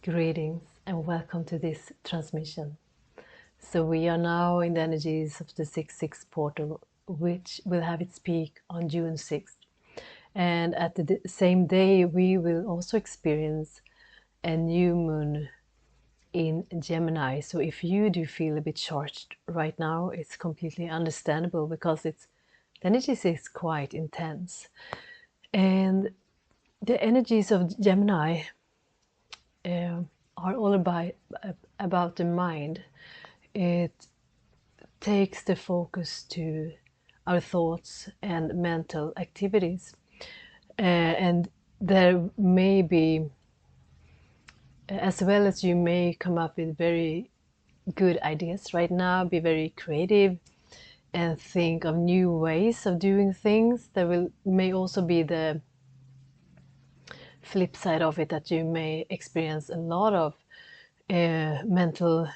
Greetings and welcome to this transmission. So we are now in the energies of the 6/6 portal, which will have its peak on June 6th. And at the same day, we will also experience a new moon in Gemini. So if you do feel a bit charged right now, it's completely understandable because the energies is quite intense. And the energies of Gemini are all about the mind. It takes the focus to our thoughts and mental activities. And there may be, as well as you may come up with very good ideas right now, be very creative and think of new ways of doing things. May also be the flip side of it, that you may experience a lot of mental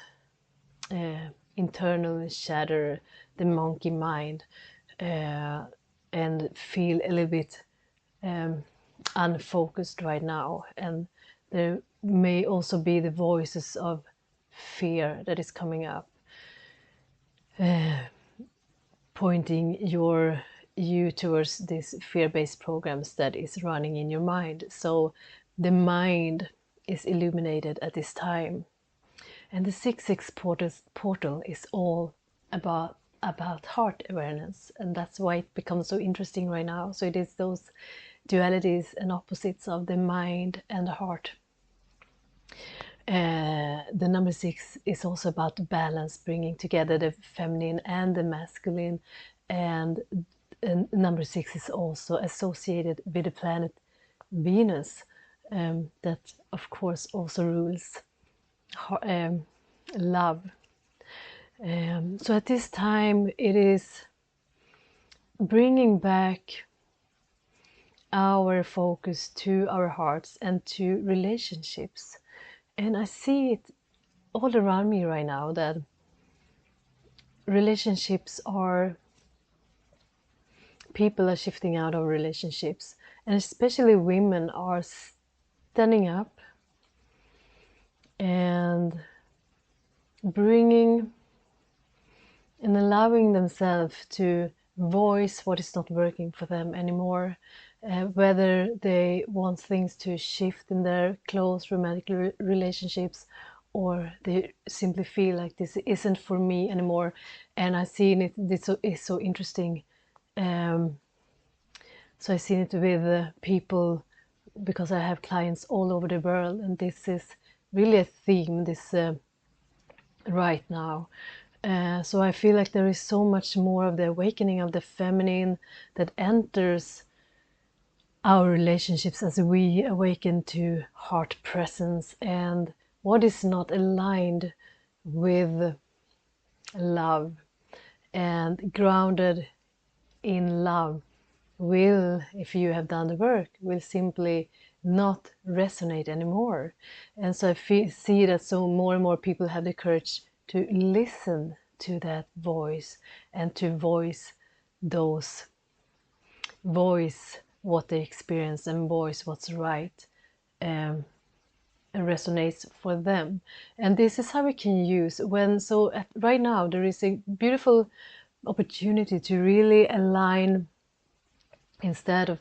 internal chatter, the monkey mind, and feel a little bit unfocused right now. And there may also be the voices of fear that is coming up, pointing you towards these fear-based programs that is running in your mind. So the mind is illuminated at this time. And the 6/6 portal is all about heart awareness, and that's why it becomes so interesting right now. So it is those dualities and opposites of the mind and the heart. The number 6 is also about balance, bringing together the feminine and the masculine, and number 6 is also associated with the planet Venus, that of course also rules love. So at this time it is bringing back our focus to our hearts and to relationships. And I see it all around me right now, that people are shifting out of relationships, and especially women are standing up and bringing and allowing themselves to voice what is not working for them anymore, whether they want things to shift in their close romantic relationships, or they simply feel like this isn't for me anymore. And I've seen it, this is so interesting. So I've seen it with people, because I have clients all over the world, and this is really a theme this right now. So I feel like there is so much more of the awakening of the feminine that enters our relationships as we awaken to heart presence, and what is not aligned with love and grounded in love will, if you have done the work, will simply not resonate anymore. And so I see that so more and more people have the courage to listen to that voice and to voice what they experience and voice what's right, and resonates for them. And this is how we can use right now there is a beautiful opportunity to really align, instead of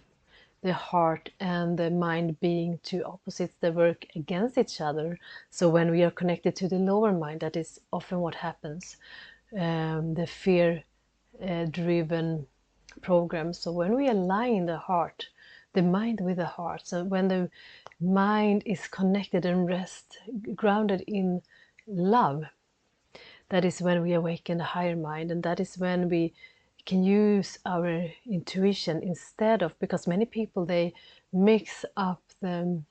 the heart and the mind being two opposites that work against each other. So when we are connected to the lower mind, that is often what happens, the fear driven program. So when we align the mind with the heart, so when the mind is connected and grounded in love, that is when we awaken the higher mind, and that is when we can use our intuition instead of, because many people, they mix up the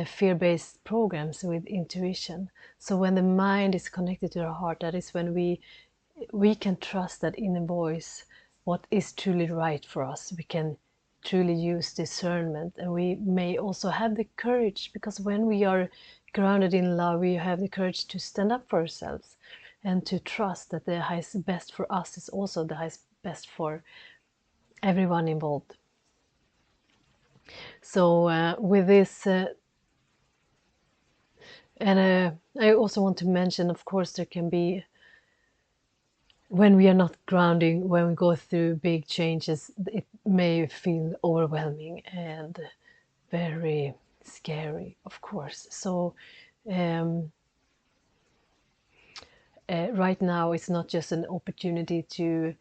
fear-based programs with intuition. So when the mind is connected to our heart, that is when we can trust that inner voice, what is truly right for us. We can truly use discernment, and we may also have the courage, because when we are grounded in love, we have the courage to stand up for ourselves and to trust that the highest best for us is also the highest best for everyone involved. So with this And I also want to mention, of course, there can be, when we are not grounding, when we go through big changes, it may feel overwhelming and very scary, of course. So right now it's not just an opportunity to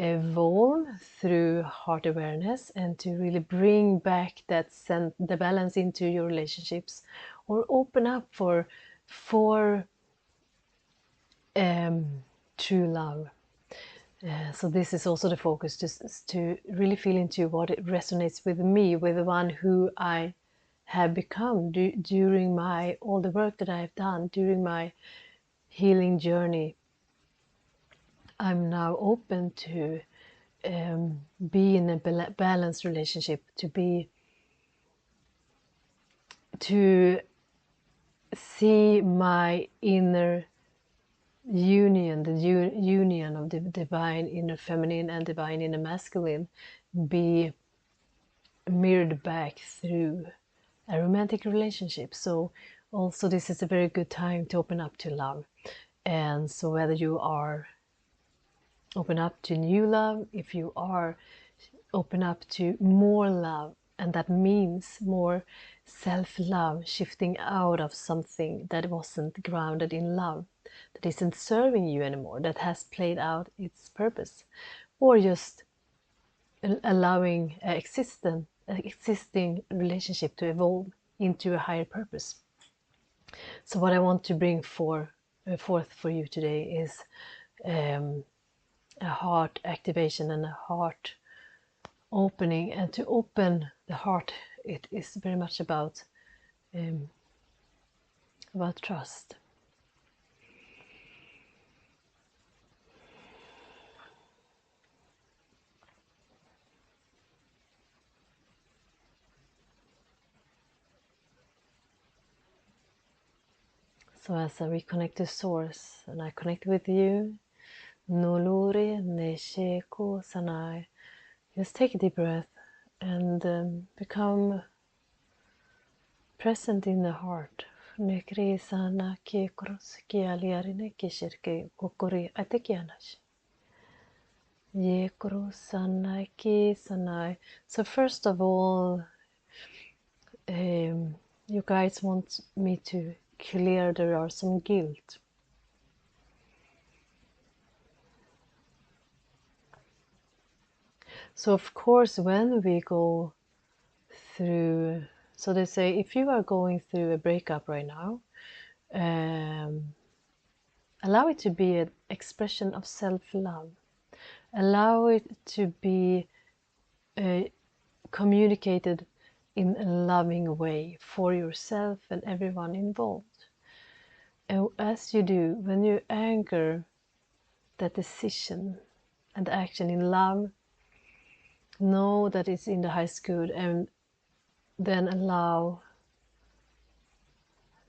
evolve through heart awareness and to really bring back the balance into your relationships, or open up for true love. So this is also the focus, just to really feel into what it resonates with me, with the one who I have become during all the work that I have done during my healing journey. I'm now open to be in a balanced relationship, to see my inner union, the union of the divine inner feminine and divine inner masculine, be mirrored back through a romantic relationship. So also this is a very good time to open up to love. And so whether you are open up to new love, if you are open up to more love, and that means more self-love, shifting out of something that wasn't grounded in love, that isn't serving you anymore, that has played out its purpose, or just allowing existing relationship to evolve into a higher purpose. So what I want to bring forth for you today is a heart activation and a heart opening. And to open the heart, it is very much about trust. So as I reconnect to source and I connect with you, Noluri Nesheko Sanai, just take a deep breath and become present in the heart. Nekri sana ki kroski aliarine kishirke kokori atekianash. Yekro sanai ki sanai. So first of all, you guys want me to clear there are some guilt. So of course when we go through, so they say if you are going through a breakup right now, allow it to be an expression of self-love. Allow it to be communicated in a loving way for yourself and everyone involved. And as you do, when you anchor that decision and action in love, know that it's in the highest good, and then allow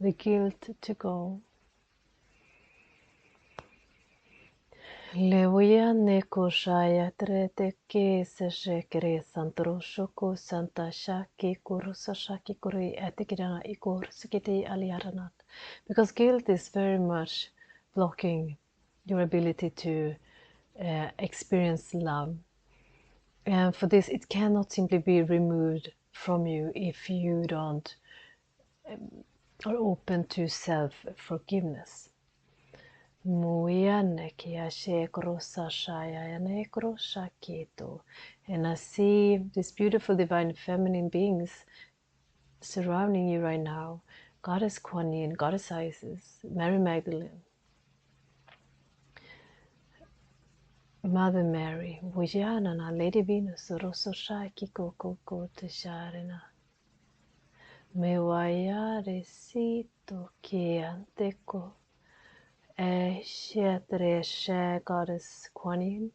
the guilt to go. Leoya neko shaya trete ke se shekere santro shoko santa shaki kurusa shaki kuri etikirana ikor sikiti aliaranat. Because guilt is very much blocking your ability to experience love. And for this, it cannot simply be removed from you if you don't are open to self-forgiveness. And I see these beautiful divine feminine beings surrounding you right now. Goddess Kuan Yin, Goddess Isis, Mary Magdalene, Mother Mary, Vujanana, Lady Venus, Rososhaki Koko Tesharina. Me wayare sito ki anteko. Goddess Kuan Yin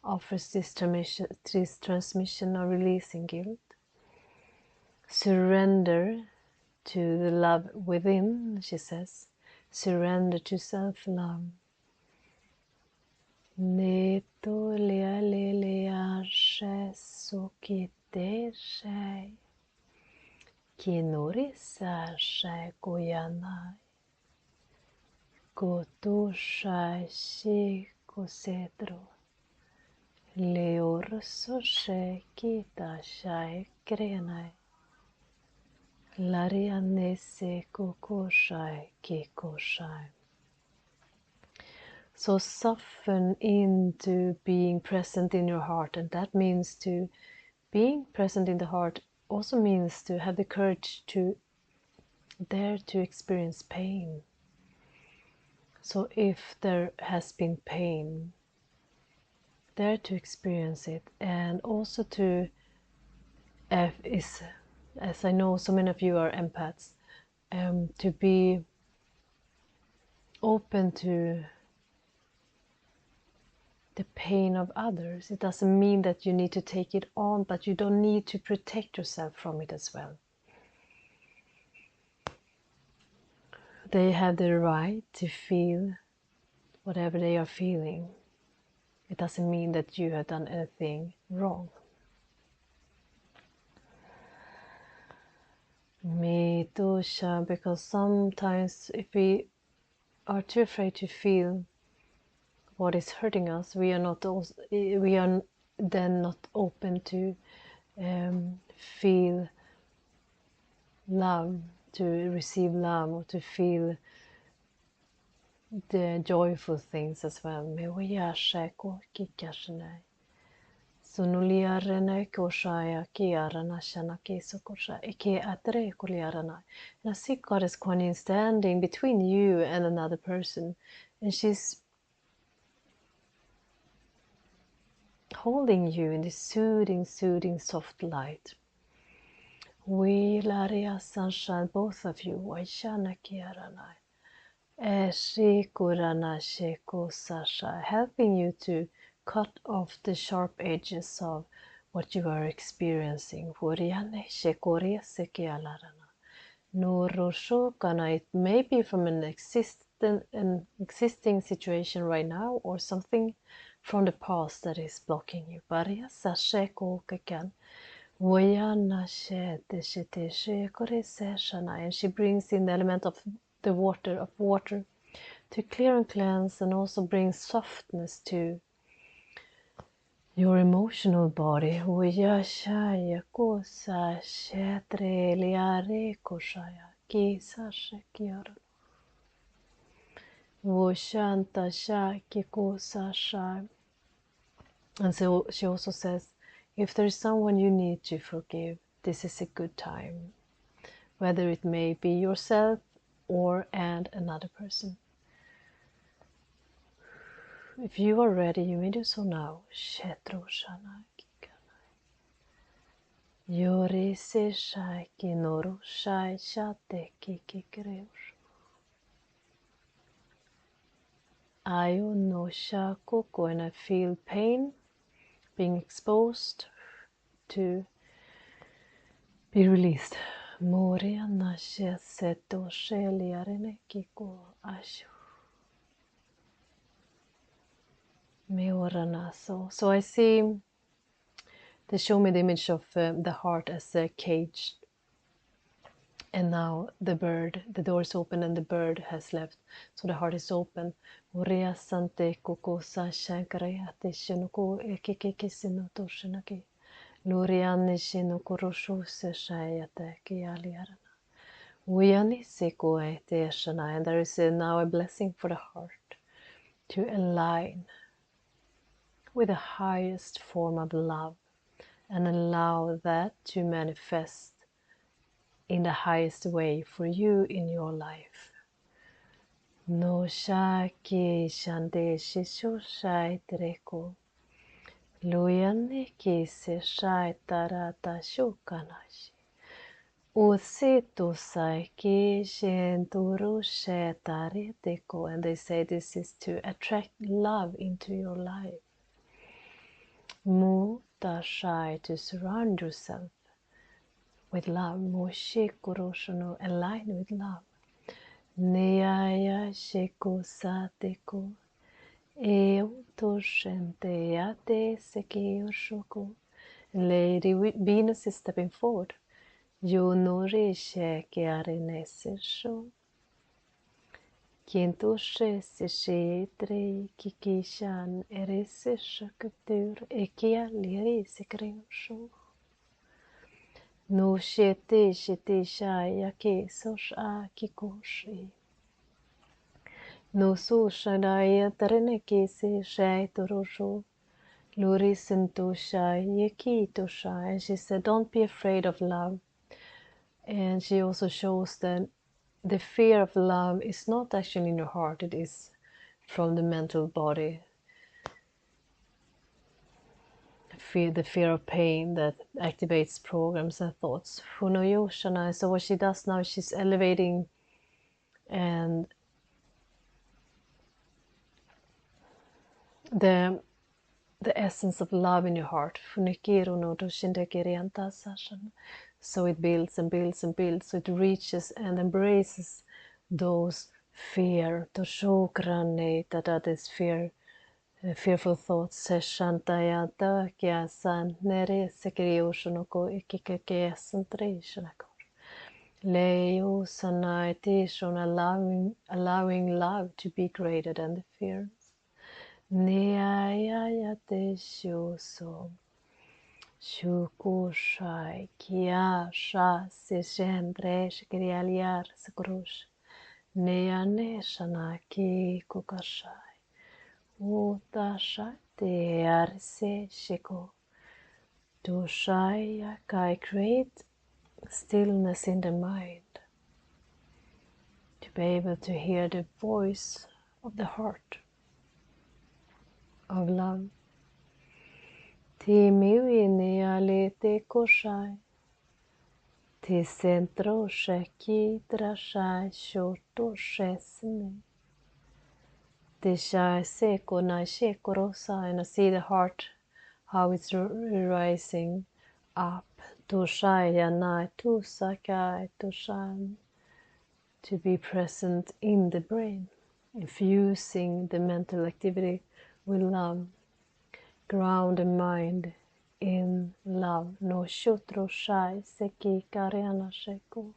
offers this transmission of releasing guilt. Surrender to the love within, she says. Surrender to self-love. Neto lea lelea she sokite she. Kinori sa she goyanai. Kotushai shikosetro. Leorso she kita shai krenai. Larianese kokoshai kikoshai. So soften into being present in your heart, and that means to being present in the heart also means to have the courage to dare to experience pain. So if there has been pain, dare to experience it, and also to as I know so many of you are empaths, to be open to the pain of others. It doesn't mean that you need to take it on, but you don't need to protect yourself from it as well. They have the right to feel whatever they are feeling. It doesn't mean that you have done anything wrong. Me too, because sometimes if we are too afraid to feel what is hurting us, we are then not open to feel love, to receive love, or to feel the joyful things as well. Me wiyasheko kikashnai. Sunuliarene koshaya kiarana shana kesokosha eke atre kuliarana. And I see Goddess Kuan Yin standing between you and another person, and she's holding you in this soothing, soft light. We laria sunshine, both of you. Waishana kiarana. Shikurana sheko sasha, helping you to cut off the sharp edges of what you are experiencing. Vuriane shekore sekialarana. Noroshokana, it may be from an existing situation right now, or something from the past that is blocking you. Baria sasheko kakan. Voyana shete shete shekore seshana, and she brings in the element of the water to clear and cleanse, and also bring softness to your emotional body. Voyashaya kosa shetre liare koshaya kisa shekiara. Voshanta shaki kosa shai. And so she also says, if there is someone you need to forgive, this is a good time, whether it may be yourself and another person. If you are ready, you may do so now. Shetro shana kikanai. Yori se shai kinoro shai shate kikikreus. Ayo no shakoko, and I feel pain being exposed to be released. Moria nashe seto sheliarene kiko ashu. Meoranaso. So I see, they show me the image of the heart as a cage, and now the door is open and the bird has left, so the heart is open. Moria sante koko sa shankare ate shinoko ekeke sinoto shinaki. Luriani shinoko rosho se shayate kialiarana. Uyani seko ete shana, and there is now a blessing for the heart to align with the highest form of love and allow that to manifest in the highest way for you in your life. No shaki shande shisho shai treko. Luyane ki se shai tarata shukanashi. Usito sai ki shenturu she tareteko. And they say this is to attract love into your life. Muta shai, to surround yourself with love. Moshe koroshono, align with love. Neaya sheko sateko. Eo toshente ate seki oshoko. Lady Venus is stepping forward. Yonori sheke arenesesho. Kintushe se tre kikishan erese shakatur ekia liri sekreosho. No shete shaya ke sosh a kikoshi. No so shadaya tarene ke se shay torosho. Lurisen to shy, yeki to shy. And she said, don't be afraid of love. And she also shows that the fear of love is not actually in your heart, it is from the mental body. The fear of pain that activates programs and thoughts. Funoyoshana. So what she does now, she's elevating and the essence of love in your heart. So it builds and builds and builds. So it reaches and embraces those fear. That is fear. Fearful thoughts. Shantaya takya san nere sekirioshonoko ikikekesantrishonako. Leo sanaitation, allowing love to be greater than the fear. Neayayate shoso. Shukushai kia sha sesendre shikirialiar sakrush. Neane shana ki kukashai. Utasha te arse shiko. Doshaya kai create stillness in the mind. To be able to hear the voice of the heart of love. Ti miwini alete koshai. Ti centro sheki drashai shoto shesme. Ti shai seko na shekorosa. And I see the heart, how it's rising up. To shai yanai to sakai to shan. To be present in the brain. Infusing the mental activity with love. Ground the mind in love. No shutro shai seki karyana sheko.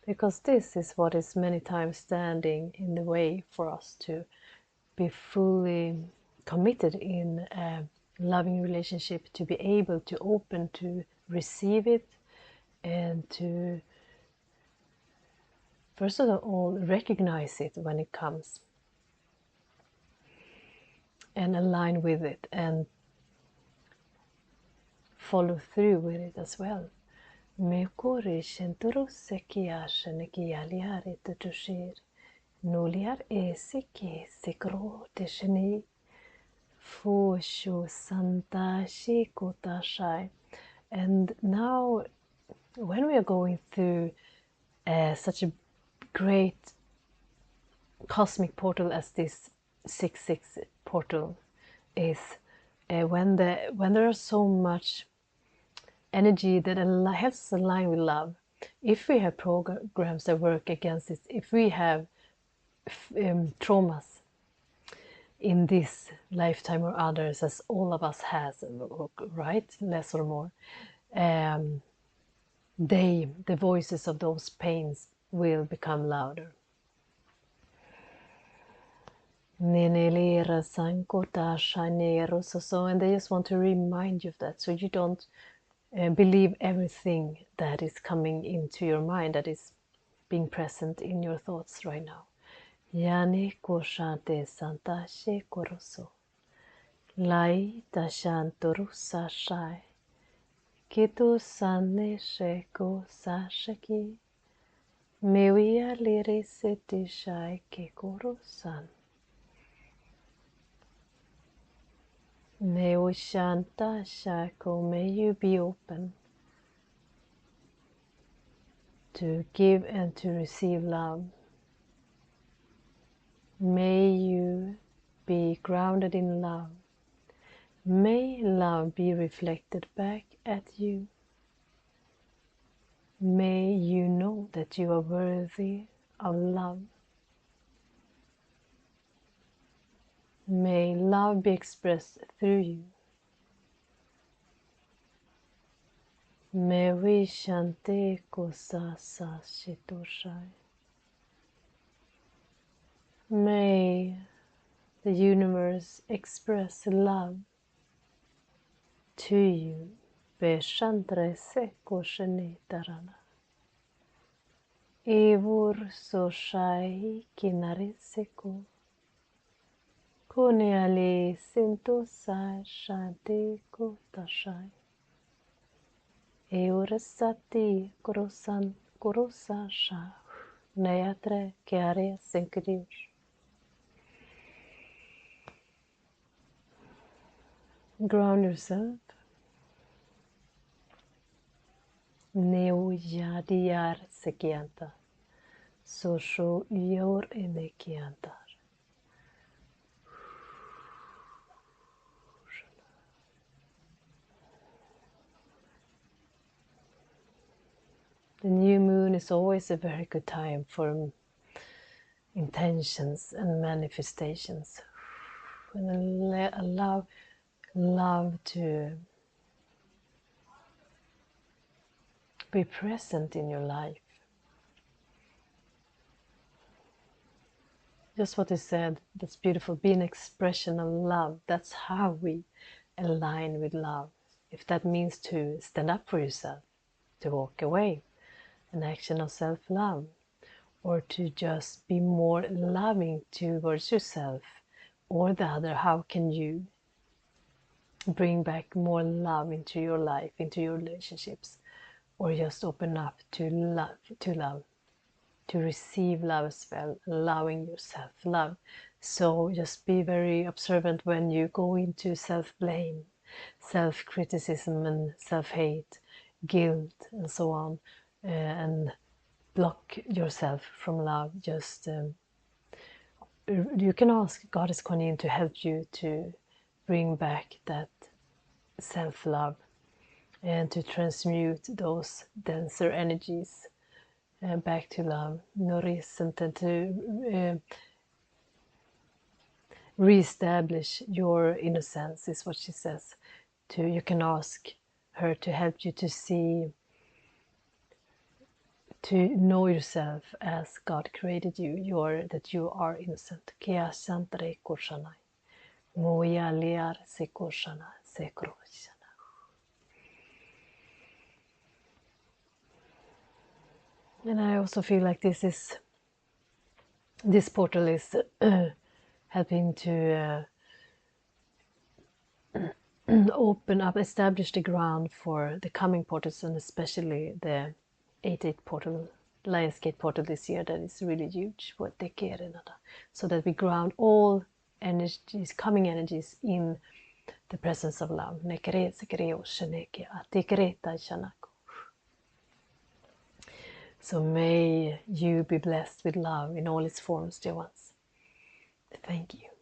Because this is what is many times standing in the way for us to be fully committed in a loving relationship, to be able to open to receive it and to first of all recognize it when it comes and align with it and follow through with it as well. Mekore shentoro sekiasha nekialiare tutushir. Nuliar esike sekro tesheni. Fosho santa shikotashai. And now when we are going through such a great cosmic portal as this 6-6 portal is, when there is so much energy that helps us align with love, if we have programs that work against it, if we have traumas in this lifetime or others, as all of us has, right, less or more, the voices of those pains will become louder. And they just want to remind you of that, so you don't believe everything that is coming into your mind, that is being present in your thoughts right now. Yani koshante santa she koroso. Lai tashantorusa shai. Kito sanne sheko sashaki. Mewia liri seti shai kekorosan. Mewishanta shako, may you be open to give and to receive love. May you be grounded in love. May love be reflected back at you. May you know that you are worthy of love. May love be expressed through you. May we shante kosa sa shitoshai. May the universe express love to you. Beshantre seko shenitarana. Evur so shai kinare seko. Kuneali sinto sai shanti kotashai. Eurasati korosan korosa sha. Nayatre keare senkriur. Ground yourself. Neo yadiar sekianta. Sosho yor enekiantar. The new moon is always a very good time for intentions and manifestations. And allow love to be present in your life. Just what you said, that's beautiful. Be an expression of love. That's how we align with love. If that means to stand up for yourself, to walk away, an action of self-love, or to just be more loving towards yourself or the other, how can you bring back more love into your life, into your relationships, or just open up to love, to receive love as well, allowing yourself love. So just be very observant when you go into self-blame, self-criticism and self-hate, guilt and so on, and block yourself from love. Just you can ask Goddess Kuan Yin to help you to bring back that self-love and to transmute those denser energies back to love, nourish, and to re-establish your innocence, is what she says. You can ask her to help you to see, to know yourself as God created you, that you are innocent. Kia santre kursanai, moya liar se kursana se kroshana. And I also feel like this portal is helping to open up, establish the ground for the coming portals, and especially the 8-8 portal, Lionsgate portal this year, that is really huge, so that we ground all energies, coming energies, in the presence of love. So may you be blessed with love in all its forms, dear ones. Thank you.